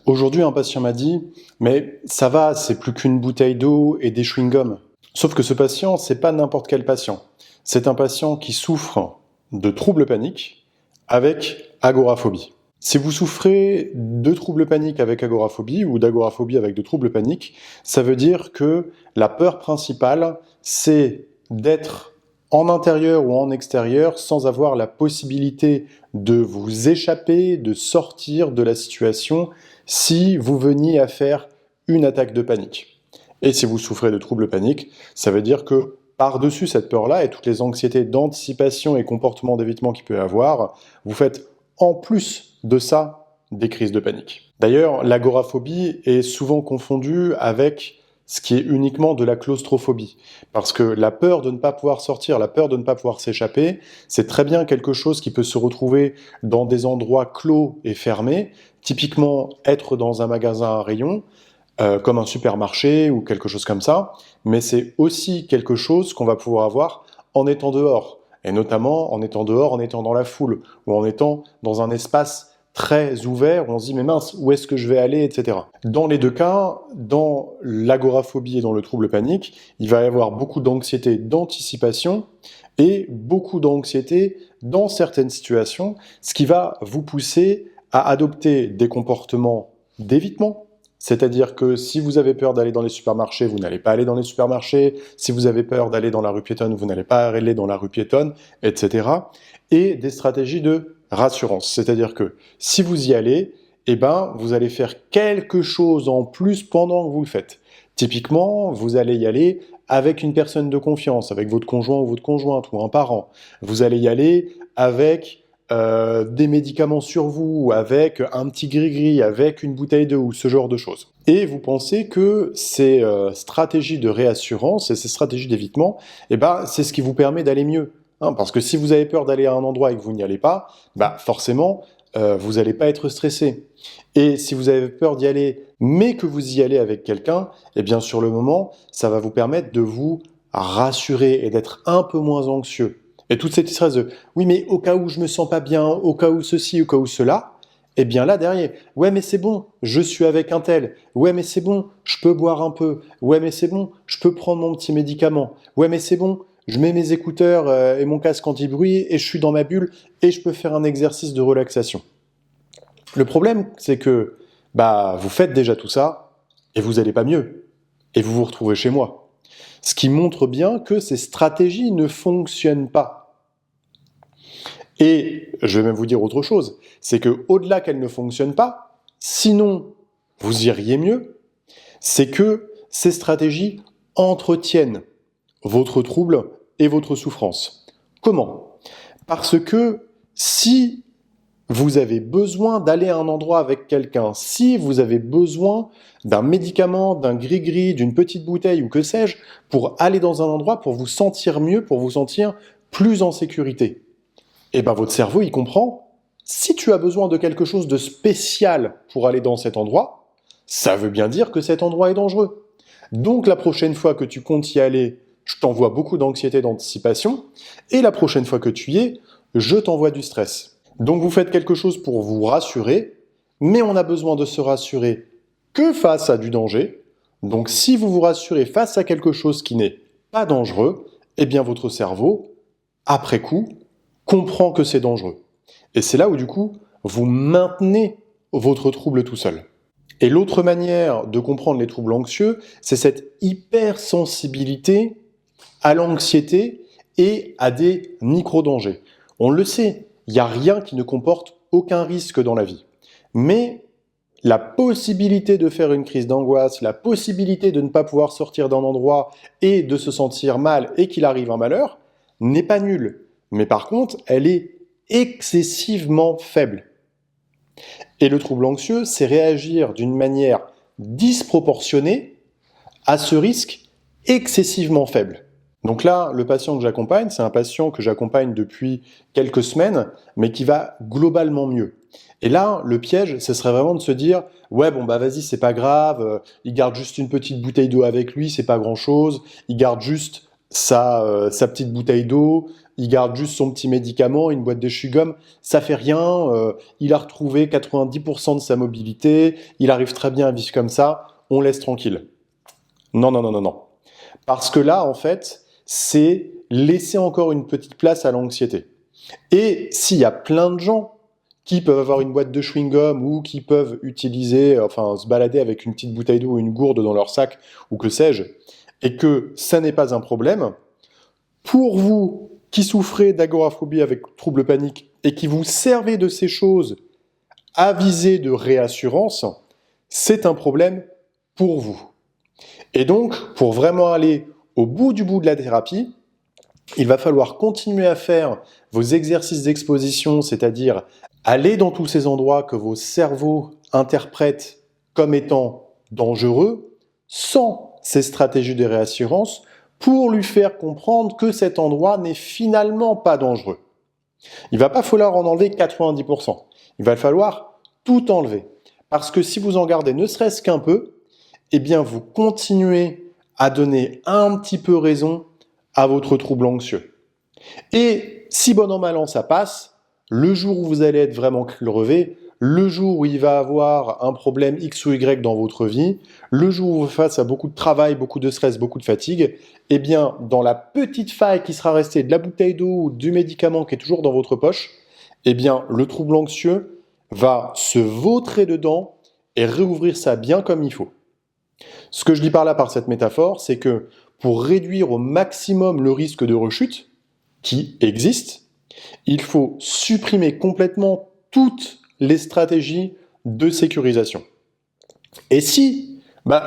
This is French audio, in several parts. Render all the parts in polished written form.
Aujourd'hui, un patient m'a dit « Mais ça va, c'est plus qu'une bouteille d'eau et des chewing-gums. » Sauf que ce patient, c'est pas n'importe quel patient. C'est un patient qui souffre de troubles paniques avec agoraphobie. Si vous souffrez de troubles paniques avec agoraphobie ou d'agoraphobie avec de troubles paniques, ça veut dire que la peur principale, c'est d'être en intérieur ou en extérieur sans avoir la possibilité de vous échapper, de sortir de la situation si vous veniez à faire une attaque de panique. Et si vous souffrez de troubles paniques, ça veut dire que par-dessus cette peur-là et toutes les anxiétés d'anticipation et comportements d'évitement qu'il peut y avoir, vous faites en plus de ça des crises de panique. D'ailleurs, l'agoraphobie est souvent confondue avec ce qui est uniquement de la claustrophobie. Parce que la peur de ne pas pouvoir sortir, la peur de ne pas pouvoir s'échapper, c'est très bien quelque chose qui peut se retrouver dans des endroits clos et fermés, typiquement être dans un magasin à rayon, comme un supermarché ou quelque chose comme ça, mais c'est aussi quelque chose qu'on va pouvoir avoir en étant dehors, et notamment en étant dehors, en étant dans la foule, ou en étant dans un espace très ouvert, où on se dit « mais mince, où est-ce que je vais aller ?» etc. Dans les deux cas, dans l'agoraphobie et dans le trouble panique, il va y avoir beaucoup d'anxiété d'anticipation et beaucoup d'anxiété dans certaines situations, ce qui va vous pousser à adopter des comportements d'évitement. C'est-à-dire que si vous avez peur d'aller dans les supermarchés, vous n'allez pas aller dans les supermarchés. Si vous avez peur d'aller dans la rue piétonne, vous n'allez pas aller dans la rue piétonne, etc. Et des stratégies de rassurance. C'est-à-dire que si vous y allez, vous allez faire quelque chose en plus pendant que vous le faites. Typiquement, vous allez y aller avec une personne de confiance, avec votre conjoint ou votre conjointe ou un parent. Vous allez y aller avec des médicaments sur vous, avec un petit gris-gris, avec une bouteille d'eau, ou ce genre de choses. Et vous pensez que ces stratégies de réassurance et ces stratégies d'évitement, c'est ce qui vous permet d'aller mieux. Parce que si vous avez peur d'aller à un endroit et que vous n'y allez pas, forcément, vous n'allez pas être stressé. Et si vous avez peur d'y aller, mais que vous y allez avec quelqu'un, sur le moment, ça va vous permettre de vous rassurer et d'être un peu moins anxieux. Et toute cette histoire de « oui, mais au cas où je me sens pas bien, au cas où ceci, au cas où cela », là, derrière, « ouais, mais c'est bon, je suis avec un tel. Ouais, mais c'est bon, je peux boire un peu. Ouais, mais c'est bon, je peux prendre mon petit médicament. Ouais, mais c'est bon, je mets mes écouteurs et mon casque anti-bruit et je suis dans ma bulle et je peux faire un exercice de relaxation. » Le problème, c'est que vous faites déjà tout ça et vous n'allez pas mieux. Et vous vous retrouvez chez moi. Ce qui montre bien que ces stratégies ne fonctionnent pas. Et je vais même vous dire autre chose, c'est qu'au-delà qu'elles ne fonctionnent pas, sinon vous iriez mieux, c'est que ces stratégies entretiennent votre trouble et votre souffrance. Comment ? Parce que si vous avez besoin d'aller à un endroit avec quelqu'un, si vous avez besoin d'un médicament, d'un gris-gris, d'une petite bouteille ou que sais-je, pour aller dans un endroit, pour vous sentir mieux, pour vous sentir plus en sécurité, votre cerveau, il comprend, si tu as besoin de quelque chose de spécial pour aller dans cet endroit, ça veut bien dire que cet endroit est dangereux. Donc la prochaine fois que tu comptes y aller, je t'envoie beaucoup d'anxiété, d'anticipation, et la prochaine fois que tu y es, je t'envoie du stress. Donc vous faites quelque chose pour vous rassurer, mais on a besoin de se rassurer que face à du danger. Donc si vous vous rassurez face à quelque chose qui n'est pas dangereux, votre cerveau, après coup, comprend que c'est dangereux. Et c'est là où du coup, vous maintenez votre trouble tout seul. Et l'autre manière de comprendre les troubles anxieux, c'est cette hypersensibilité à l'anxiété et à des micro-dangers. On le sait, il n'y a rien qui ne comporte aucun risque dans la vie. Mais la possibilité de faire une crise d'angoisse, la possibilité de ne pas pouvoir sortir d'un endroit et de se sentir mal et qu'il arrive un malheur, n'est pas nulle. Mais par contre, elle est excessivement faible. Et le trouble anxieux, c'est réagir d'une manière disproportionnée à ce risque excessivement faible. Donc là, le patient que j'accompagne, c'est un patient que j'accompagne depuis quelques semaines, mais qui va globalement mieux. Et là, le piège, ce serait vraiment de se dire « ouais, vas-y, c'est pas grave, il garde juste une petite bouteille d'eau avec lui, c'est pas grand-chose, il garde juste sa petite bouteille d'eau, il garde juste son petit médicament, une boîte de chewing-gum, ça fait rien, il a retrouvé 90% de sa mobilité, il arrive très bien à vivre comme ça, on laisse tranquille. Non, non, non, non, non. Parce que là, en fait, c'est laisser encore une petite place à l'anxiété. Et s'il y a plein de gens qui peuvent avoir une boîte de chewing-gum ou qui peuvent utiliser, enfin, se balader avec une petite bouteille d'eau ou une gourde dans leur sac ou que sais-je, et que ça n'est pas un problème, pour vous qui souffrez d'agoraphobie avec trouble panique et qui vous servez de ces choses à visée de réassurance, c'est un problème pour vous. Et donc, pour vraiment aller au bout du bout de la thérapie, il va falloir continuer à faire vos exercices d'exposition, c'est-à-dire aller dans tous ces endroits que vos cerveaux interprètent comme étant dangereux, sans ces stratégies de réassurance, pour lui faire comprendre que cet endroit n'est finalement pas dangereux. Il ne va pas falloir en enlever 90%. Il va falloir tout enlever. Parce que si vous en gardez ne serait-ce qu'un peu, eh bien vous continuez à donner un petit peu raison à votre trouble anxieux. Et si bon an mal an ça passe, le jour où vous allez être vraiment crevé, le jour où il va avoir un problème X ou Y dans votre vie, le jour où vous face à beaucoup de travail, beaucoup de stress, beaucoup de fatigue, eh bien, dans la petite faille qui sera restée de la bouteille d'eau ou du médicament qui est toujours dans votre poche, eh bien, le trouble anxieux va se vautrer dedans et réouvrir ça bien comme il faut. Ce que je dis par là, par cette métaphore, c'est que pour réduire au maximum le risque de rechute, qui existe, il faut supprimer complètement toutes les stratégies de sécurisation. Et si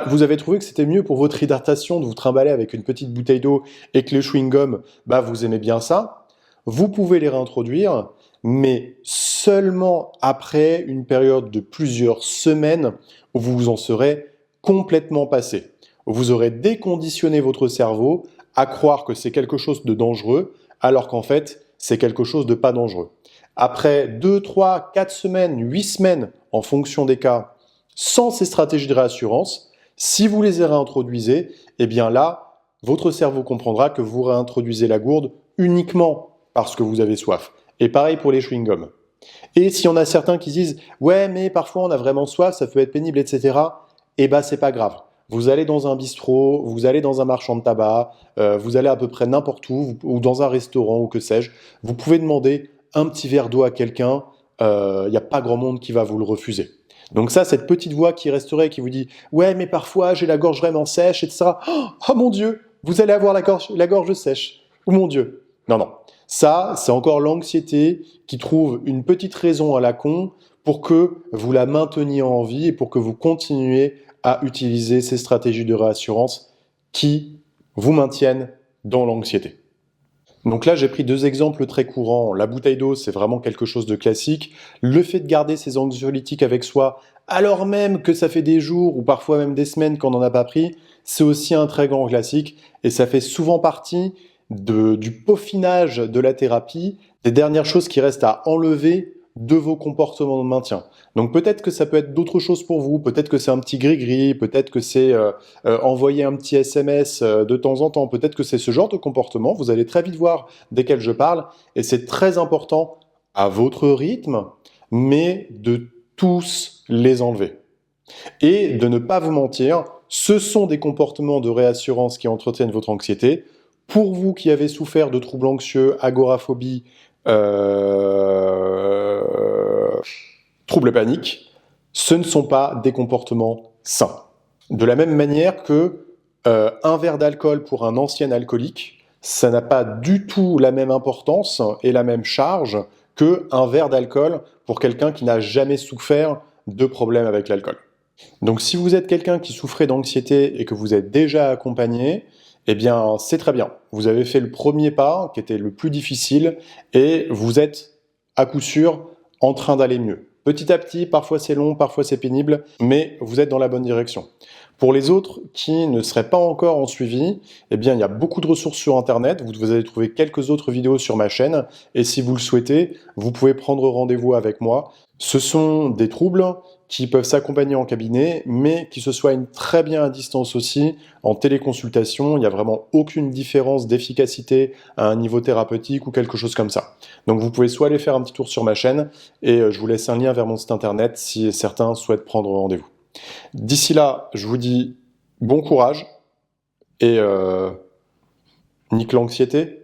vous avez trouvé que c'était mieux pour votre hydratation de vous trimballer avec une petite bouteille d'eau et que les chewing-gums, vous aimez bien ça, vous pouvez les réintroduire, mais seulement après une période de plusieurs semaines où vous vous en serez complètement passé. Vous aurez déconditionné votre cerveau à croire que c'est quelque chose de dangereux, alors qu'en fait, c'est quelque chose de pas dangereux. Après 2, 3, 4 semaines, 8 semaines, en fonction des cas, sans ces stratégies de réassurance, si vous les réintroduisez, eh bien là, votre cerveau comprendra que vous réintroduisez la gourde uniquement parce que vous avez soif. Et pareil pour les chewing-gums. Et s'il y en a certains qui disent « Ouais, mais parfois on a vraiment soif, ça peut être pénible, etc. » Eh bien, c'est pas grave. Vous allez dans un bistrot, vous allez dans un marchand de tabac, vous allez à peu près n'importe où, ou dans un restaurant, ou que sais-je. Vous pouvez demander un petit verre d'eau à quelqu'un, il n'y a pas grand monde qui va vous le refuser. Donc ça, cette petite voix qui resterait, qui vous dit « Ouais, mais parfois j'ai la gorge vraiment sèche, etc. » Oh mon Dieu, vous allez avoir la gorge sèche. Oh mon Dieu. Non, non. Ça, c'est encore l'anxiété qui trouve une petite raison à la con pour que vous la mainteniez en vie et pour que vous continuiez à utiliser ces stratégies de réassurance qui vous maintiennent dans l'anxiété. Donc là, j'ai pris 2 exemples très courants. La bouteille d'eau, c'est vraiment quelque chose de classique. Le fait de garder ses anxiolytiques avec soi, alors même que ça fait des jours ou parfois même des semaines qu'on n'en a pas pris, c'est aussi un très grand classique et ça fait souvent partie du peaufinage de la thérapie, des dernières choses qui restent à enlever de vos comportements de maintien. Donc peut-être que ça peut être d'autres choses pour vous, peut-être que c'est un petit gris-gris, peut-être que c'est envoyer un petit SMS de temps en temps, peut-être que c'est ce genre de comportement, vous allez très vite voir desquels je parle, et c'est très important à votre rythme, mais de tous les enlever. Et de ne pas vous mentir, ce sont des comportements de réassurance qui entretiennent votre anxiété. Pour vous qui avez souffert de troubles anxieux, agoraphobie, troubles paniques, ce ne sont pas des comportements sains. De la même manière que un verre d'alcool pour un ancien alcoolique, ça n'a pas du tout la même importance et la même charge qu'un verre d'alcool pour quelqu'un qui n'a jamais souffert de problème avec l'alcool. Donc si vous êtes quelqu'un qui souffrait d'anxiété et que vous êtes déjà accompagné, eh bien c'est très bien. Vous avez fait le premier pas qui était le plus difficile et vous êtes à coup sûr en train d'aller mieux. Petit à petit, parfois c'est long, parfois c'est pénible, mais vous êtes dans la bonne direction. Pour les autres qui ne seraient pas encore en suivi, eh bien, il y a beaucoup de ressources sur Internet. Vous allez trouver quelques autres vidéos sur ma chaîne. Et si vous le souhaitez, vous pouvez prendre rendez-vous avec moi. Ce sont des troubles qui peuvent s'accompagner en cabinet, mais qui se soignent très bien à distance aussi, en téléconsultation. Il n'y a vraiment aucune différence d'efficacité à un niveau thérapeutique ou quelque chose comme ça. Donc vous pouvez soit aller faire un petit tour sur ma chaîne, et je vous laisse un lien vers mon site internet si certains souhaitent prendre rendez-vous. D'ici là, je vous dis bon courage, et nique l'anxiété.